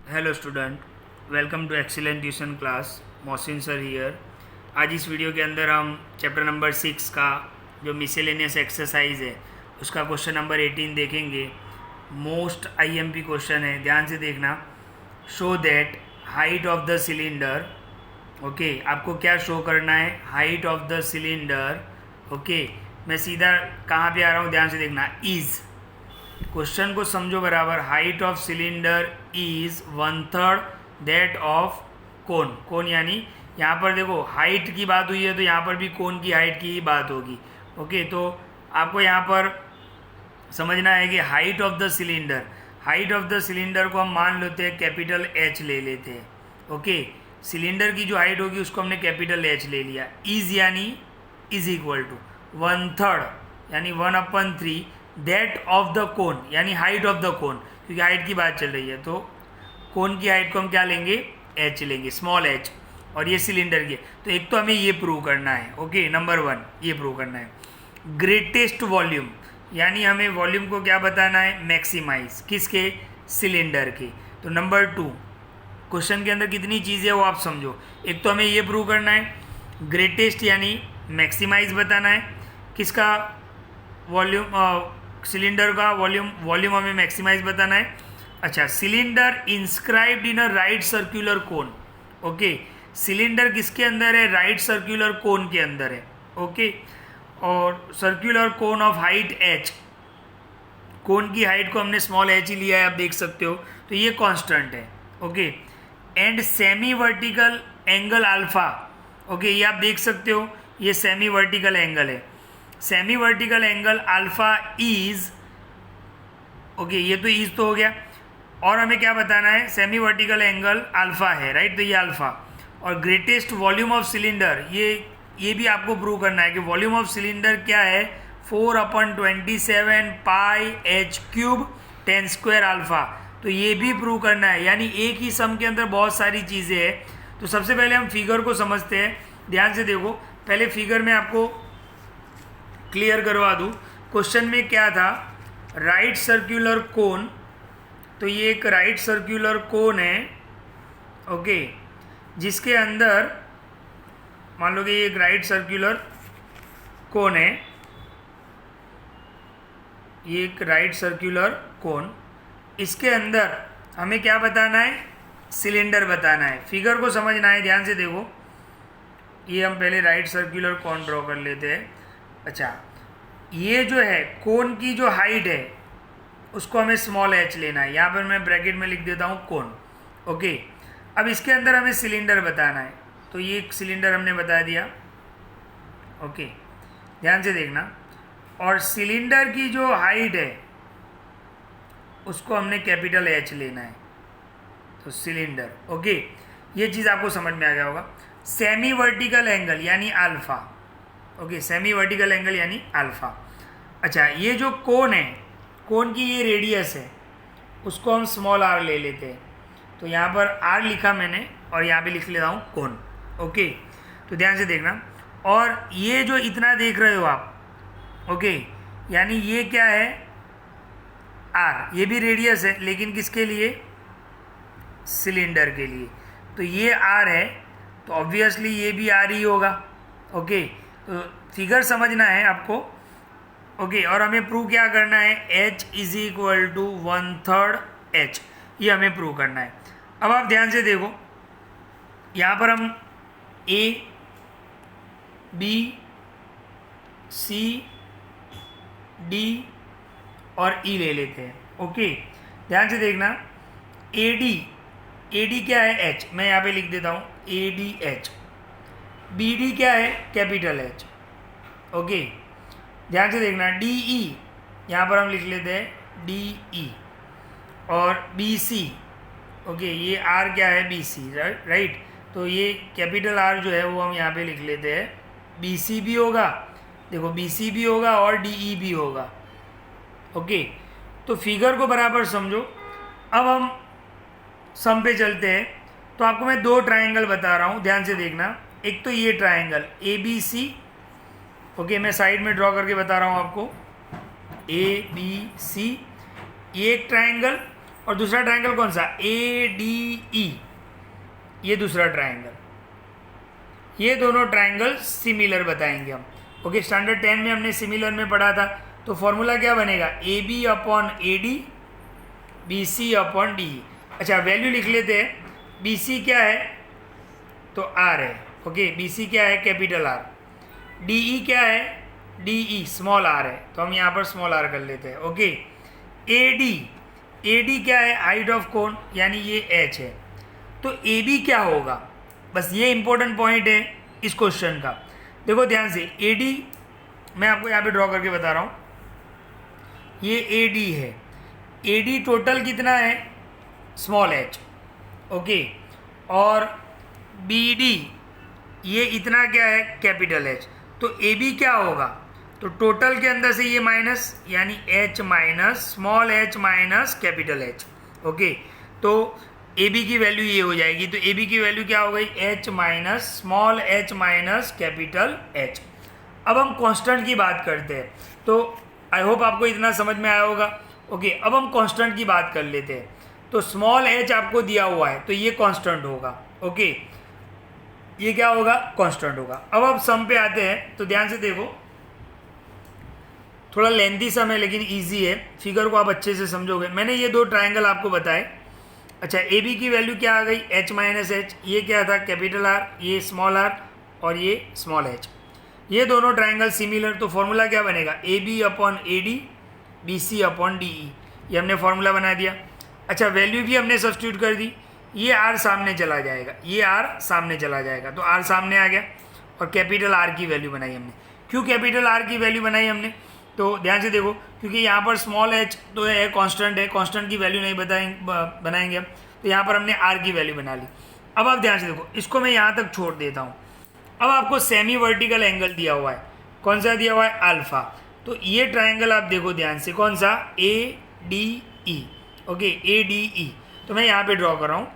Hello student, welcome to excellent tuition class. Mohsin sir here. आज इस video के अंदर हम चैप्टर नंबर 6 का जो मिसेलेनियस एक्सरसाइज है उसका क्वेश्चन नंबर 18 देखेंगे। मोस्ट आईएमपी क्वेश्चन है, ध्यान से देखना। Show that height of the cylinder, okay, आपको क्या शो करना है? Height of the cylinder. Okay, मैं सीधा कहाँ पे आ रहा हूँ, ध्यान से देखना। इज़, क्वेश्चन को समझो बराबर। Height of cylinder is 1/3 that of cone. Cone यानी यहाँ पर देखो हाइट की बात हुई है तो यहाँ पर भी कोन की हाइट की ही बात होगी। ओके, तो आपको यहाँ पर समझना है कि height of the cylinder, height of the cylinder को हम मान लेते हैं कैपिटल एच ले लेते हैं। ओके, सिलेंडर की जो हाइट होगी उसको हमने कैपिटल एच ले लिया। इज यानी इज इक्वल टू 1/3 यानी 1/3 दैट ऑफ द कोन यानी हाइट ऑफ द कोन, क्योंकि हाइट की बात चल रही है तो कोन की हाइट को हम क्या लेंगे? एच लेंगे, स्मॉल एच। और ये सिलेंडर की, तो एक तो हमें ये प्रूव करना है। ओके, नंबर 1 ये प्रूव करना है। ग्रेटेस्ट वॉल्यूम यानी हमें वॉल्यूम को क्या बताना है? मैक्सिमाइज। किसके? सिलेंडर के। तो नंबर 2 क्वेश्चन के अंदर कितनी चीज़ें वो आप समझो। एक तो हमें ये प्रूव करना है ग्रेटेस्ट यानी मैक्सिमाइज बताना है। किसका? वॉल्यूम, सिलेंडर का वॉल्यूम हमें मैक्सिमाइज बताना है। अच्छा, cylinder inscribed in a right circular cone. Okay, cylinder किसके अंदर है? राइट सर्कुलर कोन के अंदर है। ओके, और circular cone of height H, cone की हाइट को हमने स्मॉल एच ही लिया है, आप देख सकते हो, तो ये कांस्टेंट है। Okay, and semi vertical angle alpha. Okay, ये आप देख सकते हो, ये सेमी वर्टिकल एंगल है। Semi vertical angle alpha is, okay, ये तो इज तो हो गया। और हमें क्या बताना है? सेमी वर्टिकल एंगल अल्फा है, राइट, तो ये अल्फा। और ग्रेटेस्ट वॉल्यूम ऑफ सिलेंडर, ये भी आपको प्रूव करना है कि वॉल्यूम ऑफ सिलेंडर क्या है? 4/27 पाई एच क्यूब 10² अल्फा। तो ये भी प्रूव करना है, यानी एक ही सम के अंदर बहुत सारी चीज़ें हैं। तो सबसे पहले हम फिगर को समझते हैं, ध्यान से देखो। पहले फिगर में आपको क्लियर करवा दूँ, क्वेश्चन में क्या था? राइट सर्कुलर कोन, तो ये एक राइट सर्कुलर कोन है। ओके, जिसके अंदर मान लो कि ये एक राइट सर्कुलर कोन है, ये एक राइट सर्कुलर कोन। इसके अंदर हमें क्या बताना है? सिलेंडर बताना है। फिगर को समझना है, ध्यान से देखो। ये हम पहले राइट सर्कुलर कोन ड्रॉ कर लेते हैं। अच्छा, ये जो है कोन की जो हाइट है उसको हमें स्मॉल एच लेना है। यहाँ पर मैं ब्रैकेट में लिख देता हूँ कोन। ओके, अब इसके अंदर हमें सिलेंडर बताना है, तो ये एक सिलेंडर हमने बता दिया। ओके, ध्यान से देखना। और सिलेंडर की जो हाइट है उसको हमने कैपिटल एच लेना है, तो सिलेंडर। ओके, ये चीज़ आपको समझ में आ गया होगा। सेमी वर्टिकल एंगल यानी alpha. Okay, semi vertical angle यानी अल्फा। अच्छा, ये जो कोन है, कोन की ये रेडियस है, उसको हम स्मॉल आर ले लेते हैं। तो यहाँ पर आर लिखा मैंने और यहाँ पे लिख लेता हूँ कोन। ओके, तो ध्यान से देखना। और ये जो इतना देख रहे हो आप, ओके, यानी ये क्या है? आर। ये भी रेडियस है, लेकिन किसके लिए? सिलेंडर के लिए। तो ये आर है, तो ऑब्वियसली ये भी आर ही होगा। ओके, तो फिगर समझना है आपको। ओके, और हमें प्रूव क्या करना है? h is equal to 1/3 H, ये हमें प्रूव करना है। अब आप ध्यान से देखो, यहाँ पर हम A, B, C, D और E ले लेते हैं। ओके, ध्यान से देखना। AD क्या है? H, मैं यहाँ पे लिख देता हूँ ADH। BD क्या है? Capital H। ओके, ध्यान से देखना। DE, यहाँ पर हम लिख लेते हैं DE। और BC, ओके, ये R क्या है? BC, right. तो ये कैपिटल R जो है वो हम यहाँ पे लिख लेते हैं BC भी होगा, देखो BC भी होगा और DE भी होगा। ओके, तो फिगर को बराबर समझो। अब हम सम पे चलते हैं। तो आपको मैं 2 ट्राइंगल बता रहा हूँ, ध्यान से देखना। एक तो ये ट्राइंगल ABC, ओके, मैं साइड में ड्रॉ करके बता रहा हूँ आपको। ABC, ये एक ट्राइंगल। और दूसरा ट्राइंगल कौन सा, ADE, ये दूसरा ट्राइंगल। ये दोनों ट्राइंगल सिमिलर बताएंगे हम। ओके, स्टैंडर्ड 10 में हमने सिमिलर में पढ़ा था, तो फॉर्मूला क्या बनेगा, AB upon AD, BC upon DE। अच्छा, वैल्यू लिख लेते हैं। BC क्या है, तो R है। ओके, BC क्या है, कैपिटल R। DE क्या है, DE स्मॉल r है, तो हम यहाँ पर स्मॉल r कर लेते हैं। ओके, AD क्या है, हाइट ऑफ कोन, यानी ये h है। तो AB क्या होगा, बस ये इंपॉर्टेंट पॉइंट है इस क्वेश्चन का। देखो ध्यान से, AD मैं आपको यहाँ पे ड्रॉ करके बता रहा हूँ, ये AD है। AD टोटल कितना है, स्मॉल h। ओके, और BD ये इतना क्या है, कैपिटल H। तो AB क्या होगा, तो टोटल के अंदर से ये माइनस, यानी H minus small h minus capital H। Okay, तो AB की वैल्यू ये हो जाएगी। तो AB की वैल्यू क्या हो गई, H minus small h minus capital H। अब हम कांस्टेंट की बात करते हैं, तो आई होप आपको इतना समझ में आया होगा। ओके, अब हम कांस्टेंट की बात कर लेते हैं। तो स्मॉल h आपको दिया हुआ है, तो ये कांस्टेंट होगा। ओके, ये क्या होगा, कांस्टेंट होगा। अब सम पे आते हैं, तो ध्यान से देखो, थोड़ा लेंथी सम है लेकिन इजी है, फिगर को आप अच्छे से समझोगे। मैंने ये दो ट्राइंगल आपको बताए। अच्छा, AB की वैल्यू क्या आ गई, H माइनस H, ये क्या था, कैपिटल R, ये स्मॉल r, और ये स्मॉल h। ये दोनों ट्राइंगल सिमिलर, तो फॉर्मूला क्या बनेगा, AB upon AD, BC upon DE। ये हमने फॉर्मूला बना दिया। अच्छा, वैल्यू भी हमने सब्स्टिट्यूट कर दी, ये R सामने चला जाएगा, ये R सामने चला जाएगा, तो R सामने आ गया, और कैपिटल R की वैल्यू बनाई हमने। क्यों कैपिटल R की वैल्यू बनाई हमने, तो ध्यान से देखो, क्योंकि यहाँ पर स्मॉल h तो है, कांस्टेंट है, कांस्टेंट की वैल्यू नहीं बनाएंगे हम, तो यहाँ पर हमने R की वैल्यू बना ली। अब आप ध्यान से देखो, इसको मैं यहाँ तक छोड़ देता हूँ। अब आपको सेमी वर्टिकल एंगल दिया हुआ है, कौन सा दिया हुआ है, अल्फा। तो ये ट्राइंगल आप देखो ध्यान से, कौन सा, ADE। ओके, ADE, तो मैं यहाँ पे ड्रॉ कर रहा हूँ,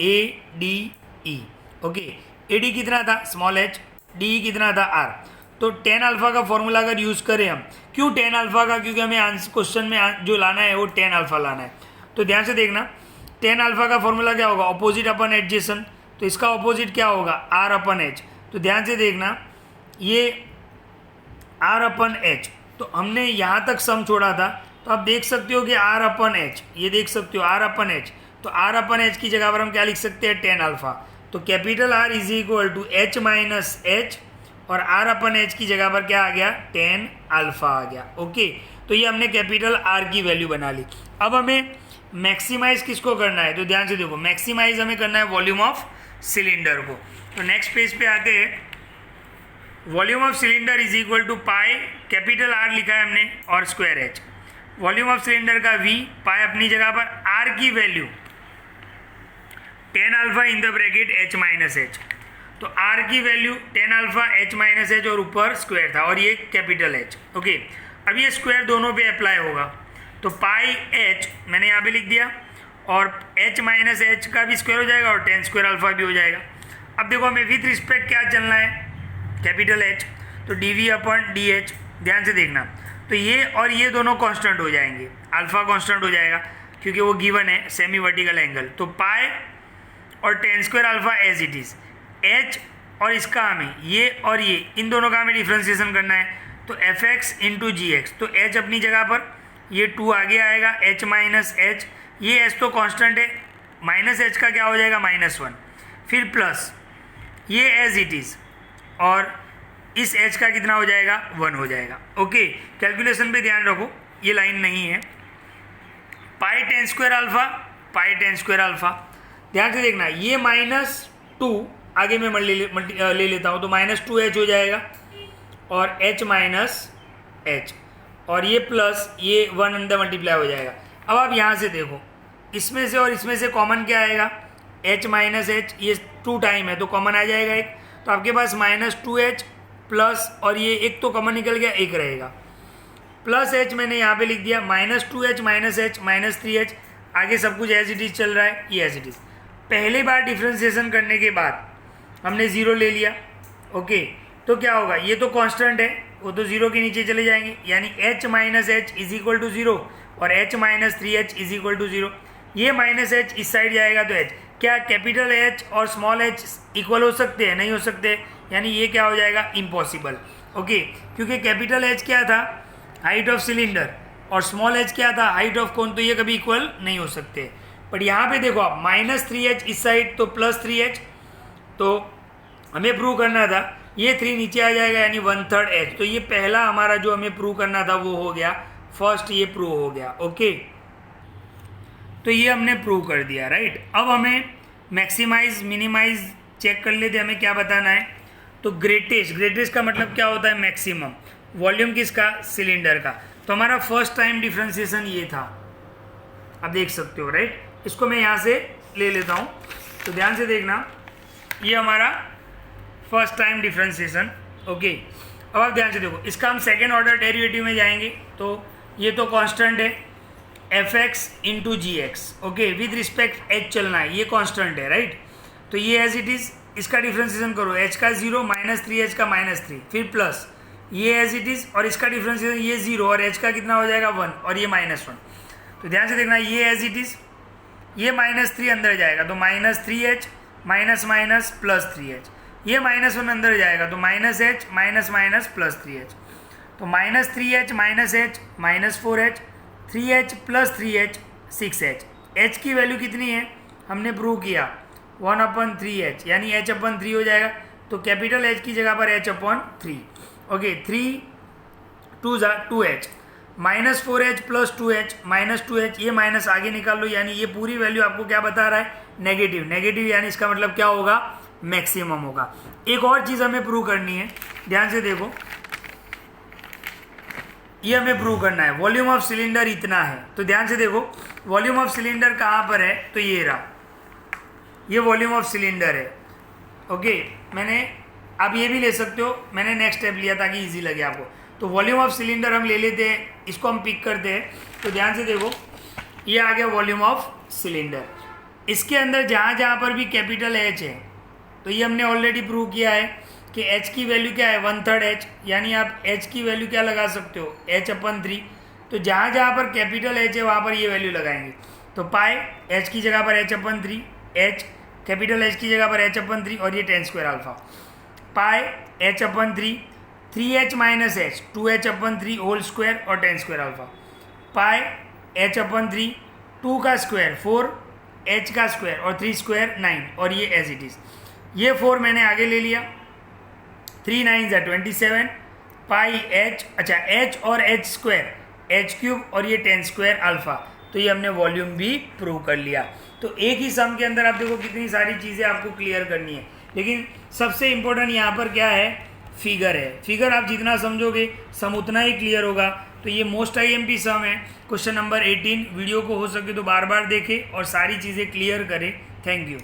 ADE। ओके, AD कितना था, स्मॉल h, DE कितना था, R। तो tan अल्फा का फॉर्मूला अगर यूज़ करें हम, क्यों tan अल्फा का, क्योंकि हमें क्वेश्चन में जो लाना है वो tan अल्फा लाना है। तो ध्यान से देखना, tan अल्फा का फॉर्मूला क्या होगा, अपोजिट अपन एडजेसेंट, तो इसका अपोजिट क्या होगा, R अपन H। तो ध्यान से देखना, ये R अपन H, तो हमने यहाँ तक सम छोड़ा था, तो आप देख सकते हो कि R अपन H, ये देख सकते हो R अपन H। तो R अपन H की जगह पर हम क्या लिख सकते हैं, tan अल्फा। तो capital R is equal to H minus H, और R अपन H की जगह पर क्या आ गया, tan अल्फा आ गया। ओके, तो ये हमने कैपिटल R की वैल्यू बना ली। अब हमें मैक्सिमाइज किसको करना है, तो ध्यान से देखो, मैक्सिमाइज हमें करना है वॉल्यूम ऑफ सिलेंडर को। तो नेक्स्ट पेज पे आते हैं, volume of cylinder is equal to pi, capital R लिखा है हमने, और square H। Volume of cylinder का V, पाई अपनी जगह पर, R की value tan alpha in the bracket H minus H। तो R की value tan alpha H minus H, और ऊपर स्क्वायर था, और ये कैपिटल H। ओके, अब ये स्क्वायर दोनों पे अप्लाई होगा, तो पाई H मैंने यहाँ पे लिख दिया, और H माइनस H का भी स्क्वायर हो जाएगा, और tan स्क्वायर अल्फा भी हो जाएगा। अब देखो हमें विथ रिस्पेक्ट क्या चलना है, कैपिटल H, तो dV अपन dH। ध्यान से देखना, तो ये और ये दोनों कांस्टेंट हो जाएंगे, अल्फा कांस्टेंट हो जाएगा क्योंकि वो गिवन है सेमी वर्टिकल एंगल। तो पाई और tan square alpha as it is, H और इसका हमें ये और ये इन दोनों का हमें डिफ्रेंसिएशन करना है, तो fx इंटू जी एक्स। तो h अपनी जगह पर, ये 2 आगे आएगा, h माइनस h, ये h तो कांस्टेंट है, माइनस h का क्या हो जाएगा, -1, फिर प्लस ये एज इट इज़, और इस h का कितना हो जाएगा, 1 हो जाएगा। ओके, कैलकुलेशन पे ध्यान रखो, ये लाइन नहीं है, पाई tan स्क्वायर अल्फा, पाई tan स्क्वायर अल्फा। ध्यान से देखना, ये -2 आगे मैं ले लेता हूँ, तो -2h हो जाएगा, और h माइनस h, और ये प्लस ये 1 अंदर मल्टीप्लाई हो जाएगा। अब आप यहाँ से देखो, इसमें से और इसमें से कॉमन क्या आएगा, h माइनस h, ये 2 टाइम है तो कॉमन आ जाएगा एक, तो आपके पास -2h प्लस, और ये एक तो कॉमन निकल गया, एक रहेगा, प्लस h मैंने यहाँ पे लिख दिया, -2h माइनस h -3h, आगे सब कुछ एज इट इज़ चल रहा है, ये एज इट इज़। पहली बार डिफ्रेंसिएशन करने के बाद हमने 0 ले लिया। ओके, तो क्या होगा, ये तो कांस्टेंट है, वो तो 0 के नीचे चले जाएंगे, यानी h minus h is equal to 0, और h minus 3h is equal to 0। ये माइनस h इस साइड जाएगा तो h, क्या कैपिटल H और स्मॉल h इक्वल हो सकते हैं? नहीं हो सकते, यानी ये क्या हो जाएगा? इम्पॉसिबल। ओके, क्योंकि कैपिटल H क्या था? हाइट ऑफ सिलेंडर, और स्मॉल h क्या था? हाइट ऑफ कोन, तो ये कभी इक्वल नहीं हो सकते। बट यहाँ पे देखो आप, माइनस 3h इस साइड तो प्लस 3h, तो हमें प्रूव करना था ये 3 नीचे आ जाएगा यानी 1/3 h। तो ये पहला हमारा जो हमें प्रूव करना था वो हो गया, फर्स्ट ये प्रूव हो गया। ओके, तो ये हमने प्रूव कर दिया, राइट। अब हमें मैक्सिमाइज मिनिमाइज चेक कर लेते, हमें क्या बताना है। तो ग्रेटेस्ट का मतलब क्या होता है? मैक्सिमम। वॉल्यूम किसका? सिलेंडर का। तो हमारा फर्स्ट टाइम डिफ्रेंसिएशन ये था, आप देख सकते हो, राइट। इसको मैं यहाँ से ले लेता हूँ, तो ध्यान से देखना, ये हमारा फर्स्ट टाइम डिफ्रेंसिएशन। ओके, अब आप ध्यान से देखो, इसका हम सेकेंड ऑर्डर डेरिवेटिव में जाएंगे, तो ये तो कांस्टेंट है fx into G X. Okay, with respect h चलना है, ये कांस्टेंट है, राइट। तो ये एज इट इज, इसका डिफ्रेंसिएशन करो, h का 0 माइनस 3h का -3, फिर प्लस ये एज इट इज, और इसका डिफ्रेंसिएशन ये 0 और h का कितना हो जाएगा 1 और ये -1। तो ध्यान से देखना, ये एज इट इज, ये -3 अंदर जाएगा तो -3h minus minus plus 3h, ये -1 अंदर जाएगा तो -h minus minus plus 3h, तो -3h minus h -4h, 3h plus 3h 6h। h की वैल्यू कितनी है? हमने प्रूव किया 1/3h, यानी h/3 हो जाएगा। तो कैपिटल H की जगह पर h/3। Okay, 3 2 2h, -4h plus 2h -2h, ये माइनस आगे निकाल लो, यानी ये पूरी वैल्यू आपको क्या बता रहा है? नेगेटिव, यानी इसका मतलब क्या होगा? मैक्सिमम होगा। एक और चीज़ हमें प्रूव करनी है, ध्यान से देखो, ये हमें प्रूव करना है। वॉल्यूम ऑफ सिलेंडर इतना है, तो ध्यान से देखो, वॉल्यूम ऑफ सिलेंडर कहाँ पर है? तो ये रहा, ये वॉल्यूम ऑफ सिलेंडर है। ओके, मैंने आप ये भी ले सकते हो, मैंने नेक्स्ट स्टेप लिया ताकि इजी लगे आपको। तो वॉल्यूम ऑफ सिलेंडर हम ले लेते हैं, इसको हम पिक करते हैं। तो ध्यान से देखो, ये आ गया वॉल्यूम ऑफ सिलेंडर। इसके अंदर जहाँ जहाँ पर भी कैपिटल H है, तो ये हमने ऑलरेडी प्रूव किया है कि H की वैल्यू क्या है? 1/3 h, यानी आप H की वैल्यू क्या लगा सकते हो? h/3। तो जहाँ जहाँ पर कैपिटल H है वहाँ पर ये वैल्यू लगाएंगे। तो पाई H की जगह पर h/3, H कैपिटल H की जगह पर h/3 और ये tan square alpha, pi h/3, 3h minus h 2h/3 whole square और tan square alpha, pi h/3, 2 का स्क्वायर 4, h का स्क्वायर और 3 स्क्वायर 9, और ये एज इट इज़। ये 4 मैंने आगे ले लिया, 3 9 27, पाई h, अच्छा h और h स्क्वायर h³ और ये tan स्क्वायर अल्फा। तो ये हमने वॉल्यूम भी प्रूव कर लिया। तो एक ही सम के अंदर आप देखो कितनी सारी चीज़ें आपको क्लियर करनी है, लेकिन सबसे इम्पोर्टेंट यहाँ पर क्या है? फिगर है। फिगर आप जितना समझोगे सम उतना ही क्लियर होगा। तो ये मोस्ट IMP सम है, क्वेश्चन नंबर 18। वीडियो को हो सके तो बार बार देखें और सारी चीज़ें क्लियर करें। Thank you.